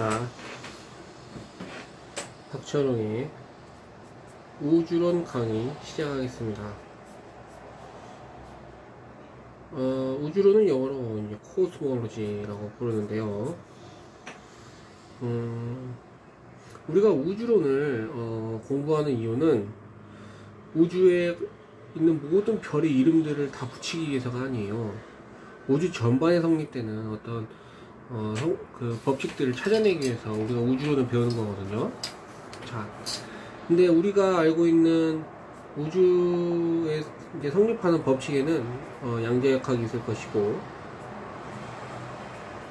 자, 박철웅의 우주론 강의 시작하겠습니다. 우주론은 영어로 이제 코스모로지라고 부르는데요. 우리가 우주론을 공부하는 이유는 우주에 있는 모든 별의 이름들을 다 붙이기 위해서가 아니에요. 우주 전반에 성립되는 어떤 그 법칙들을 찾아내기 위해서 우리가 우주론을 배우는 거거든요. 자, 근데 우리가 알고 있는 우주에 이제 성립하는 법칙에는 양자역학이 있을 것이고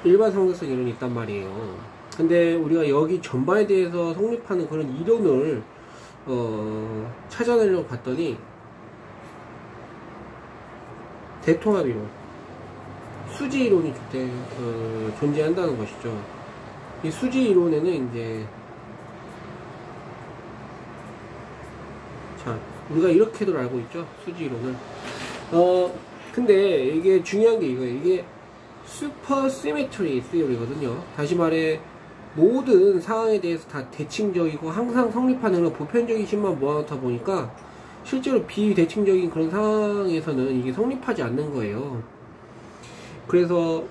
일반 상대성 이론이 있단 말이에요. 근데 우리가 여기 전반에 대해서 성립하는 그런 이론을 찾아내려고 봤더니 대통합 이론, 수지 이론이 존재한다는 것이죠. 이 수지 이론에는 이제 자, 우리가 이렇게도 알고 있죠, 수지 이론을. 근데 이게 중요한 게 이거예요. 이게 슈퍼 시메트리 시리거든요. 다시 말해 모든 상황에 대해서 다 대칭적이고 항상 성립하는 그런 보편적인 식만 모아놓다 보니까 실제로 비대칭적인 그런 상황에서는 이게 성립하지 않는 거예요. 그래서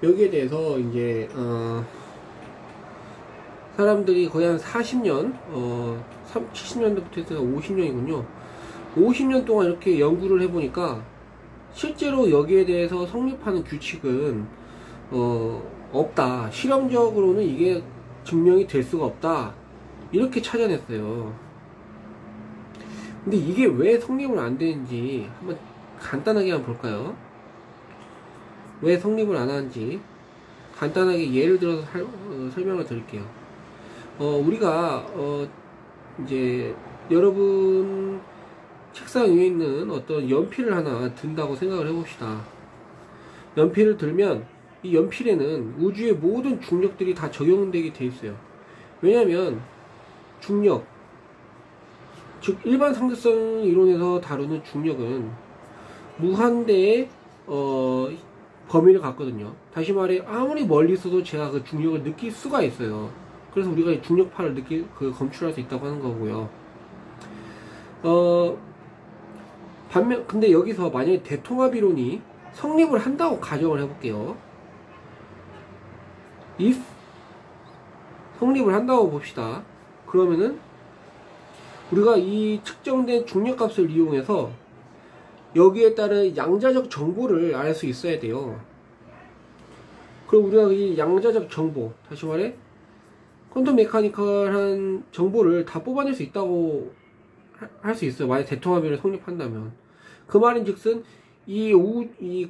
여기에 대해서 이제 사람들이 거의 한 40년 70년대부터 해서 50년이군요 50년 동안 이렇게 연구를 해보니까 실제로 여기에 대해서 성립하는 규칙은 없다, 실험적으로는 이게 증명이 될 수가 없다, 이렇게 찾아냈어요. 근데 이게 왜 성립을 안 되는지 한번 간단하게 한번 볼까요? 왜 성립을 안 하는지 간단하게 예를 들어서 설명을 드릴게요. 우리가 이제 여러분 책상 위에 있는 어떤 연필을 하나 든다고 생각을 해봅시다. 연필을 들면 이 연필에는 우주의 모든 중력들이 다 적용되게 돼 있어요. 왜냐하면 중력, 즉 일반 상대성 이론에서 다루는 중력은 무한대의 범위를 갖거든요. 다시 말해 아무리 멀리 있어도 제가 그 중력을 느낄 수가 있어요. 그래서 우리가 이 중력파를 검출할 수 있다고 하는 거고요. 반면 근데 여기서 만약에 대통합 이론이 성립을 한다고 가정을 해볼게요. if 성립을 한다고 봅시다. 그러면은 우리가 이 측정된 중력값을 이용해서 여기에 따른 양자적 정보를 알 수 있어야 돼요. 그럼 우리가 이 양자적 정보, 다시 말해 퀀텀 메카니컬한 정보를 다 뽑아낼 수 있다고 할 수 있어요. 만약 대통합이를 성립한다면. 그 말인즉슨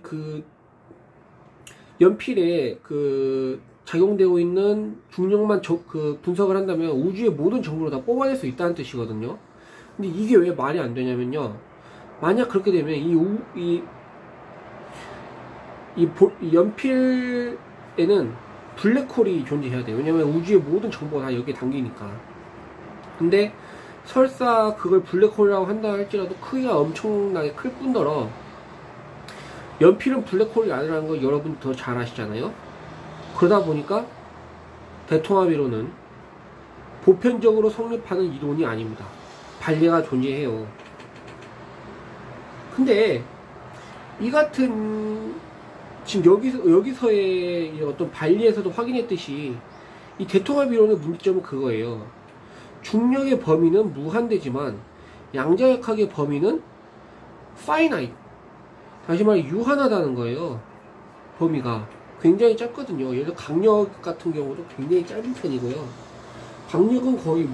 그 연필에 그 작용되고 있는 중력만 분석을 한다면 우주의 모든 정보를 다 뽑아낼 수 있다는 뜻이거든요. 근데 이게 왜 말이 안 되냐면요, 만약 그렇게 되면 이 연필에는 블랙홀이 존재해야 돼요. 왜냐면 우주의 모든 정보가 다 여기에 담기니까. 근데 설사 그걸 블랙홀이라고 한다 할지라도 크기가 엄청나게 클 뿐더러 연필은 블랙홀이 아니라는 거 여러분 더 잘 아시잖아요. 그러다 보니까 대통합 이론은 보편적으로 성립하는 이론이 아닙니다. 반례가 존재해요. 근데 이 같은 지금 여기서의 어떤 반리에서도 확인했듯이 이 대통합 이론의 문제점은 그거예요. 중력의 범위는 무한대지만 양자역학의 범위는 finite, 다시 말해 유한하다는 거예요. 범위가 굉장히 짧거든요. 예를 들어 강력 같은 경우도 굉장히 짧은 편이고요. 강력은 거의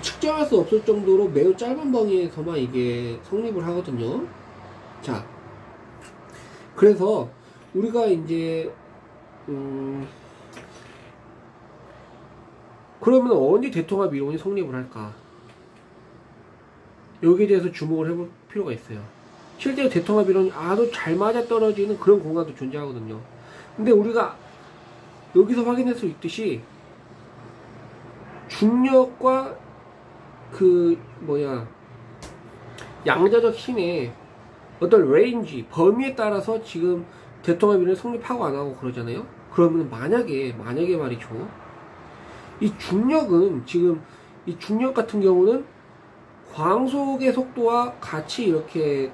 측정할 수 없을 정도로 매우 짧은 범위에서만 이게 성립을 하거든요. 자, 그래서 우리가 이제 그러면 언제 대통합 이론이 성립을 할까? 여기에 대해서 주목을 해볼 필요가 있어요. 실제로 대통합 이론이 아주 잘 맞아떨어지는 그런 공간도 존재하거든요. 근데 우리가 여기서 확인할 수 있듯이 중력과 양자적 힘의 어떤 레인지, 범위에 따라서 지금 대통합 이론이 성립하고 안 하고 그러잖아요. 그러면 만약에 말이죠. 이 중력은 지금 이 중력 같은 경우는 광속의 속도와 같이 이렇게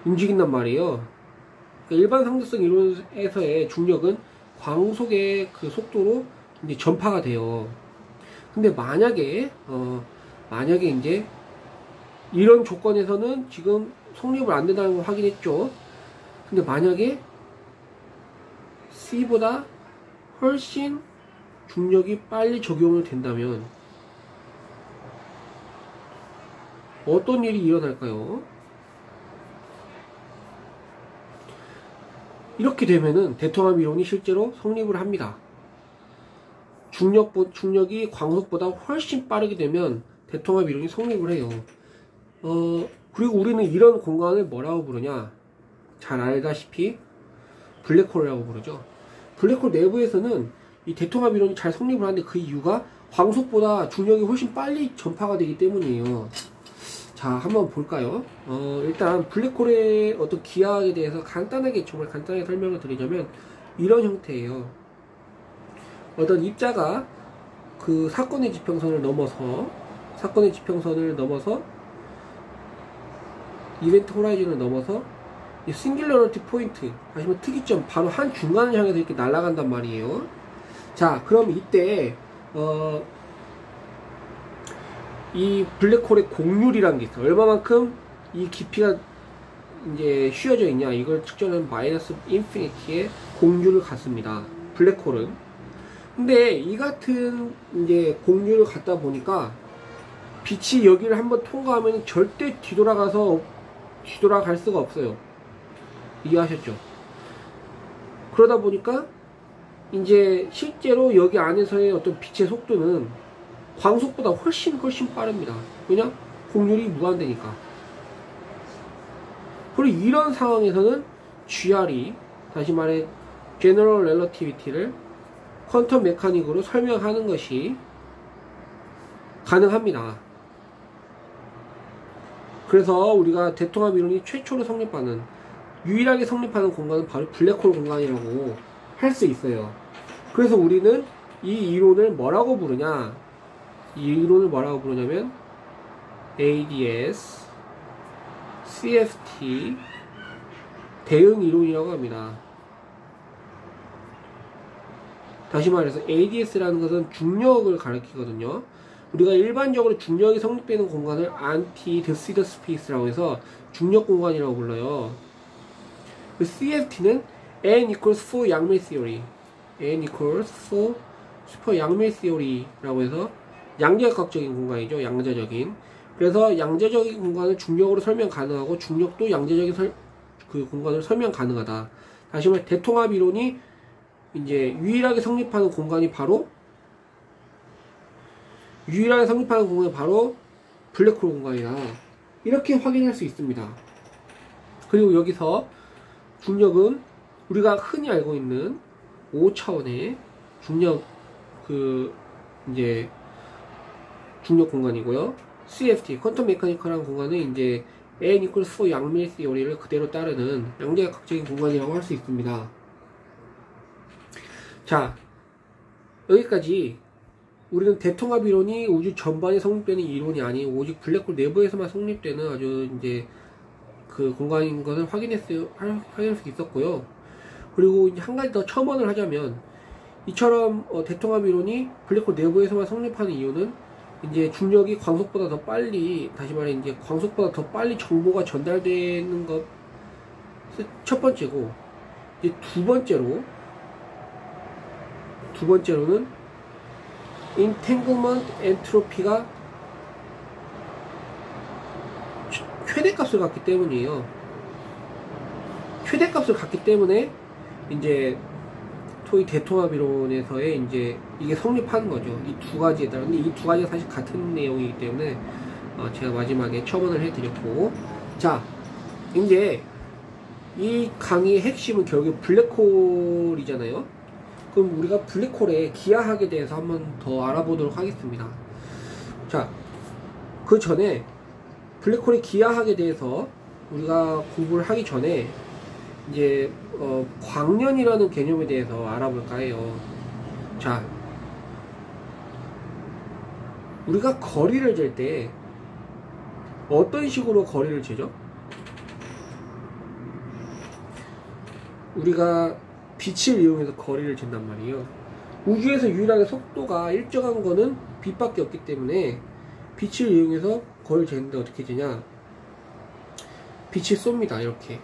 움직인단 말이에요. 그러니까 일반 상대성 이론에서의 중력은 광속의 그 속도로 이제 전파가 돼요. 근데 만약에 이제 이런 조건에서는 지금 성립을 안 된다는 걸 확인했죠. 근데 만약에 C보다 훨씬 중력이 빨리 적용을 된다면 어떤 일이 일어날까요? 이렇게 되면은 대통합 이론이 실제로 성립을 합니다. 중력이 광속보다 훨씬 빠르게 되면 대통합 이론이 성립을 해요. 그리고 우리는 이런 공간을 뭐라고 부르냐? 잘 알다시피 블랙홀이라고 부르죠. 블랙홀 내부에서는 이 대통합 이론이 잘 성립을 하는데 그 이유가 광속보다 중력이 훨씬 빨리 전파가 되기 때문이에요. 자, 한번 볼까요? 일단 블랙홀의 어떤 기하학에 대해서 정말 간단하게 설명을 드리자면 이런 형태예요. 어떤 입자가 그 사건의 지평선을 넘어서 이벤트 호라이즌을 넘어서 이 싱귤러리티 포인트, 다시 말해 특이점, 바로 한 중간을 향해서 이렇게 날아간단 말이에요. 자, 그럼 이때 이 블랙홀의 곡률이라는 게 있어요. 얼마만큼 이 깊이가 이제 휘어져 있냐, 이걸 측정하는 마이너스 인피니티의 곡률을 갖습니다. 블랙홀은. 근데 이 같은 이제 곡률을 갖다 보니까 빛이 여기를 한번 통과하면 절대 뒤돌아갈 수가 없어요. 이해하셨죠? 그러다 보니까 이제 실제로 여기 안에서의 어떤 빛의 속도는 광속보다 훨씬 빠릅니다. 왜냐? 곡률이 무한대니까. 그리고 이런 상황에서는 GR이, 다시 말해 General Relativity를 퀀텀 메카닉으로 설명하는 것이 가능합니다. 그래서 우리가 대통합 이론이 최초로 유일하게 성립하는 공간은 바로 블랙홀 공간이라고 할 수 있어요. 그래서 우리는 이 이론을 뭐라고 부르냐면 ADS, CFT 대응 이론이라고 합니다. 다시 말해서 ADS라는 것은 중력을 가리키거든요. 우리가 일반적으로 중력이 성립되는 공간을 Anti-de Space라고 해서 중력 공간이라고 불러요. 그 CFT는 N equals 4 양밀 theory, N equals 4 슈퍼 양밀 theory라고 해서 양자역학적인 공간이죠. 양자적인. 그래서 양자적인 공간을 중력으로 설명 가능하고 중력도 양자적인 그 공간을 설명 가능하다. 다시 말해 대통합 이론이 이제 유일하게 성립하는 공간이 바로 블랙홀 공간이다. 이렇게 확인할 수 있습니다. 그리고 여기서 중력은 우리가 흔히 알고 있는 5차원의 중력 중력 공간이고요. CFT 퀀텀 메카니컬한 공간은 이제 N equals 4 양밀 theory를 그대로 따르는 양자역학적인 공간이라고 할 수 있습니다. 자, 여기까지 우리는 대통합 이론이 우주 전반에 성립되는 이론이 아닌 오직 블랙홀 내부에서만 성립되는 아주 이제 그 공간인 것을 확인할 수 있었고요. 그리고 이제 한 가지 더 첨언을 하자면 이처럼 대통합 이론이 블랙홀 내부에서만 성립하는 이유는 이제 중력이 광속보다 더 빨리, 다시 말해 이제 광속보다 더 빨리 정보가 전달되는 것 첫 번째고, 이제 두 번째로는 인탱글먼트 엔트로피가 최대값을 갖기 때문이에요. 최대값을 갖기 때문에 이제 토이 대통합 이론에서의 이제 이게 성립하는 거죠. 이 두 가지에 따라. 근데 이 두 가지가 사실 같은 내용이기 때문에 제가 마지막에 첨언을 해드렸고, 자, 이제 이 강의의 핵심은 결국 블랙홀이잖아요. 그럼 우리가 블랙홀의 기하학에 대해서 한번 더 알아보도록 하겠습니다. 자, 그 전에 블랙홀의 기하학에 대해서 우리가 공부를 하기 전에 이제 광년이라는 개념에 대해서 알아볼까 해요. 자, 우리가 거리를 잴 때 어떤 식으로 거리를 재죠? 우리가 빛을 이용해서 거리를 잰단 말이에요. 우주에서 유일하게 속도가 일정한 거는 빛밖에 없기 때문에 빛을 이용해서 거리를 재는데 어떻게 재냐? 빛이 쏩니다. 이렇게.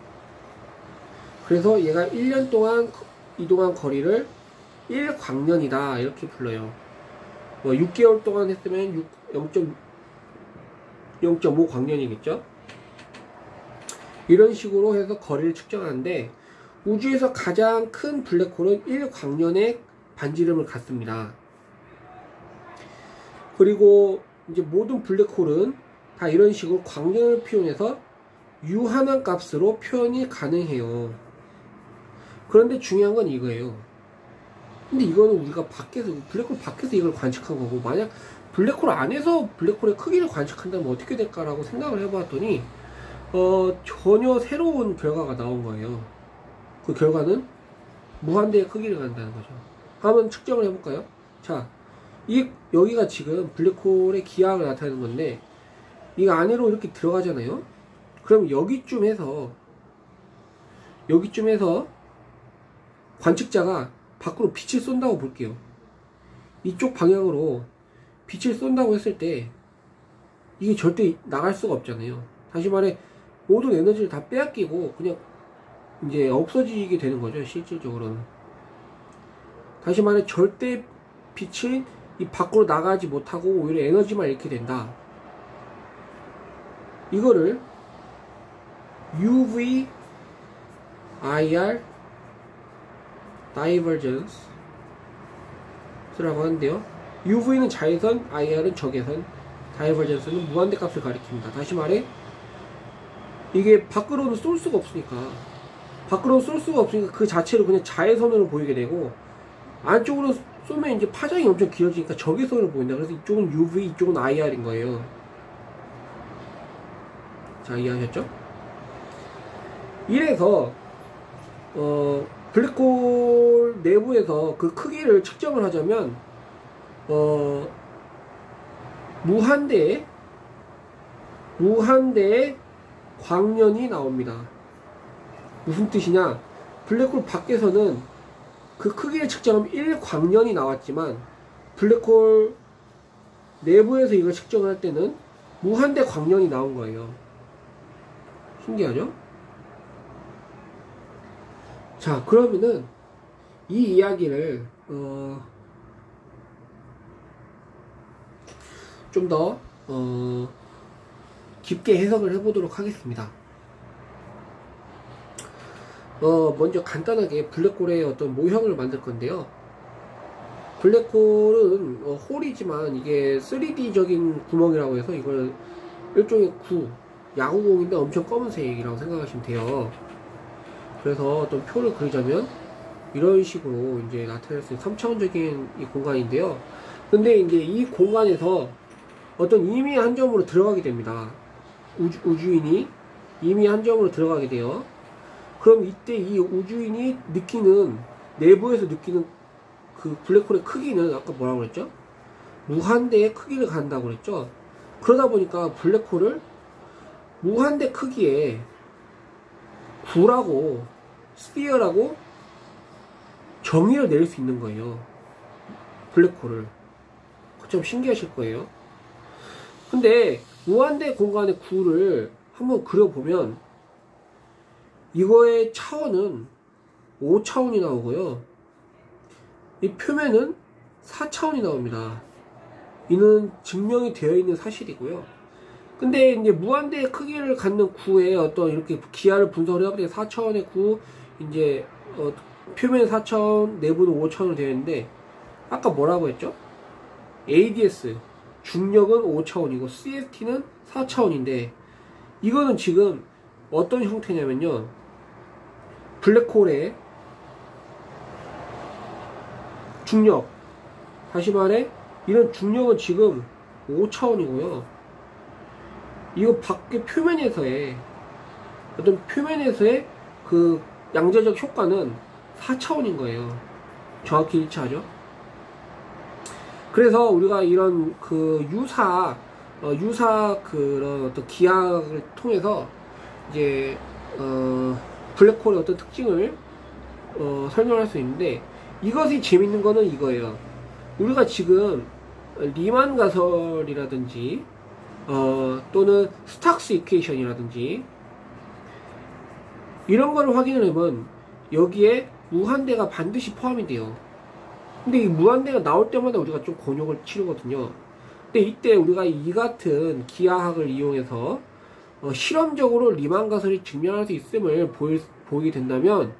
그래서 얘가 1년 동안 이동한 거리를 1광년이다 이렇게 불러요. 뭐 6개월 동안 했으면 0.5광년이겠죠. 이런 식으로 해서 거리를 측정하는데, 우주에서 가장 큰 블랙홀은 1광년의 반지름을 갖습니다. 그리고 이제 모든 블랙홀은 다 이런 식으로 광년을 표현해서 유한한 값으로 표현이 가능해요. 그런데 중요한 건 이거예요. 근데 이거는 우리가 밖에서, 블랙홀 밖에서 이걸 관측한 거고, 만약 블랙홀 안에서 블랙홀의 크기를 관측한다면 어떻게 될까라고 생각을 해봤더니 전혀 새로운 결과가 나온 거예요. 그 결과는 무한대의 크기를 갖는다는 거죠. 한번 측정을 해볼까요? 자, 여기가 지금 블랙홀의 기하를 나타내는 건데, 이 안으로 이렇게 들어가잖아요. 그럼 여기쯤에서 관측자가 밖으로 빛을 쏜다고 볼게요. 이쪽 방향으로 빛을 쏜다고 했을 때 이게 절대 나갈 수가 없잖아요. 다시 말해, 모든 에너지를 다 빼앗기고 그냥 이제 없어지게 되는 거죠, 실질적으로는. 다시 말해, 절대 빛이 이 밖으로 나가지 못하고 오히려 에너지만 잃게 된다. 이거를 UV IR Divergence 라고 하는데요. UV는 자외선, IR은 적외선, Divergence는 무한대 값을 가리킵니다. 다시 말해, 이게 밖으로는 쏠 수가 없으니까 그 자체를 그냥 자외선으로 보이게 되고, 안쪽으로 쏘면 이제 파장이 엄청 길어지니까 적외선으로 보인다. 그래서 이쪽은 UV, 이쪽은 IR인 거예요. 자, 이해하셨죠? 이래서 블랙홀 내부에서 그 크기를 측정을 하자면 무한대의 광년이 나옵니다. 무슨 뜻이냐? 블랙홀 밖에서는 그 크기를 측정하면 1광년이 나왔지만, 블랙홀 내부에서 이걸 측정을 할 때는 무한대 광년이 나온 거예요. 신기하죠? 자, 그러면은 이 이야기를 좀 더 깊게 해석을 해보도록 하겠습니다. 먼저 간단하게 블랙홀의 어떤 모형을 만들 건데요. 블랙홀은 홀이지만 이게 3D적인 구멍이라고 해서 이걸 일종의 야구공인데 엄청 검은색이라고 생각하시면 돼요. 그래서 어떤 표를 그리자면 이런 식으로 이제 나타낼 수 있는 3차원적인 이 공간인데요. 근데 이제 이 공간에서 어떤 임의의 한 점으로 들어가게 됩니다. 우주인이 임의의 한 점으로 들어가게 돼요. 그럼 이때 이 우주인이 내부에서 느끼는 그 블랙홀의 크기는 아까 뭐라고 그랬죠? 무한대의 크기를 갖는다고 그랬죠? 그러다 보니까 블랙홀을 무한대 크기의 구라고, 스피어라고 정의를 내릴 수 있는 거예요. 블랙홀을. 좀 신기하실 거예요. 근데 무한대 공간의 구를 한번 그려보면 이거의 차원은 5차원이 나오고요. 이 표면은 4차원이 나옵니다. 이는 증명이 되어 있는 사실이고요. 근데 이제 무한대의 크기를 갖는 구에 어떤 이렇게 기하를 분석을 해봤더니 4차원의 구, 이제 표면 4차원, 내부는 5차원으로 되어 있는데, 아까 뭐라고 했죠? ADS 중력은 5차원이고 CFT는 4차원인데, 이거는 지금 어떤 형태냐면요, 블랙홀의 중력, 다시 말해 이런 중력은 지금 5차원이고요 이거 밖에 표면에서의 어떤 표면에서의 그 양자적 효과는 4차원인 거예요. 정확히 1차죠. 그래서 우리가 이런 그 유사 그런 어떤 기하학을 통해서 이제 블랙홀의 어떤 특징을 설명할 수 있는데, 이것이 재밌는 거는 이거예요. 우리가 지금 리만 가설이라든지 또는 스탁스 이퀘이션이라든지 이런 거를 확인을 하면 여기에 무한대가 반드시 포함이 돼요. 근데 이 무한대가 나올 때마다 우리가 좀 곤욕을 치르거든요. 근데 이때 우리가 이 같은 기하학을 이용해서 실험적으로 리만 가설이 증명할 수 있음을 보이게 된다면,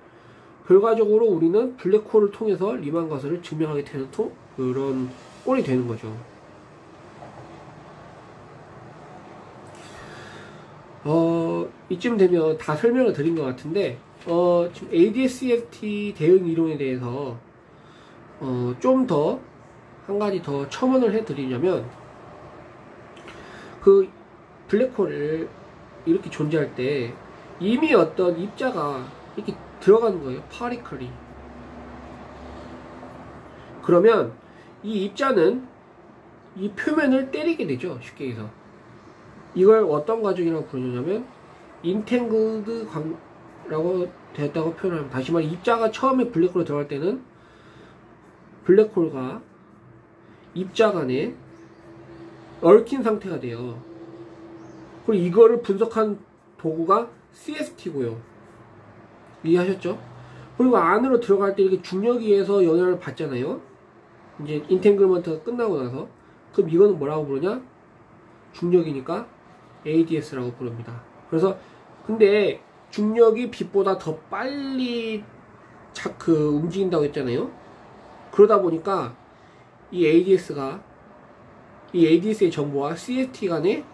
결과적으로 우리는 블랙홀을 통해서 리만 가설을 증명하게 되는 그런 꼴이 되는 거죠. 이쯤 되면 다 설명을 드린 것 같은데, 지금 ADS-CFT 대응 이론에 대해서 좀 더 한 가지 더 첨언을 해드리려면, 그 블랙홀을 이렇게 존재할 때 이미 어떤 입자가 이렇게 들어가는 거예요. 파리클이. 그러면 이 입자는 이 표면을 때리게 되죠. 쉽게 해서 이걸 어떤 과정이라고 부르냐면 인탱글드 라고 되었다고 표현합니다. 다시 말해, 입자가 처음에 블랙홀로 들어갈 때는 블랙홀과 입자 간에 얽힌 상태가 돼요. 그리고 이거를 분석한 도구가 CST고요. 이해하셨죠? 그리고 안으로 들어갈 때 이렇게 중력에 의해서 영향을 받잖아요. 이제 인탱글먼트가 끝나고 나서. 그럼 이거는 뭐라고 부르냐? 중력이니까 ADS라고 부릅니다. 그래서 근데 중력이 빛보다 더 빨리 움직인다고 했잖아요. 그러다 보니까 이 ADS의 정보와 CST 간에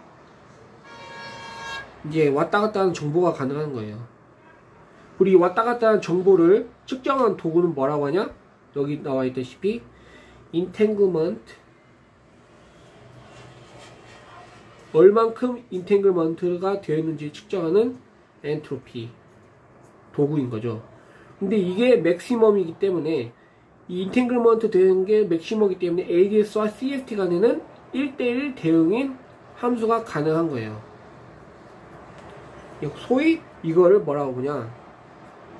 이제 왔다 갔다 하는 정보가 가능한 거예요. 우리 왔다 갔다 하는 정보를 측정한 도구는 뭐라고 하냐? 여기 나와 있다시피 인탱글먼트, 얼만큼 인탱글먼트가 되어 있는지 측정하는 엔트로피 도구인 거죠. 근데 이게 맥시멈이기 때문에, 이 인탱글먼트 되는 게 맥시멈이기 때문에 ADS와 CST 간에는 1대1 대응인 함수가 가능한 거예요. 소위 이거를 뭐라고 보냐?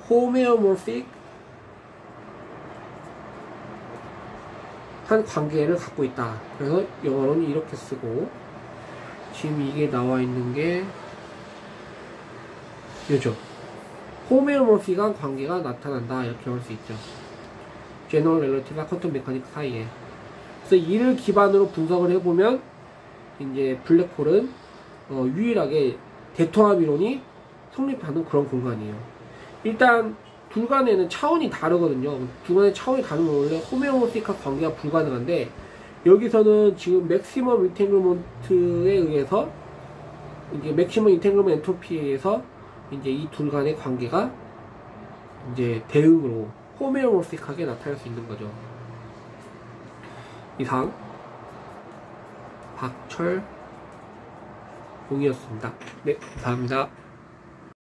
호메오모픽 한 관계를 갖고 있다. 그래서 영어로는 이렇게 쓰고, 지금 이게 나와 있는 게 이죠. 호메오모픽한 관계가 나타난다. 이렇게 할 수 있죠. 제너럴 렐러티브와 퀀텀 메카닉 사이에. 그래서 이를 기반으로 분석을 해보면 이제 블랙홀은 유일하게 대통합 이론이 성립하는 그런 공간이에요. 일단 둘 간에는 차원이 다르거든요. 둘 간의 차원이 다르면 원래 호메오모픽한 관계가 불가능한데, 여기서는 지금 맥시멈 인탱글먼트에 의해서, 이제 맥시멈 인탱글먼트 엔트로피에 의해서 이제 이 둘 간의 관계가 이제 대응으로 호메오모픽하게 나타날 수 있는 거죠. 이상 박철용이었습니다. 네, 감사합니다.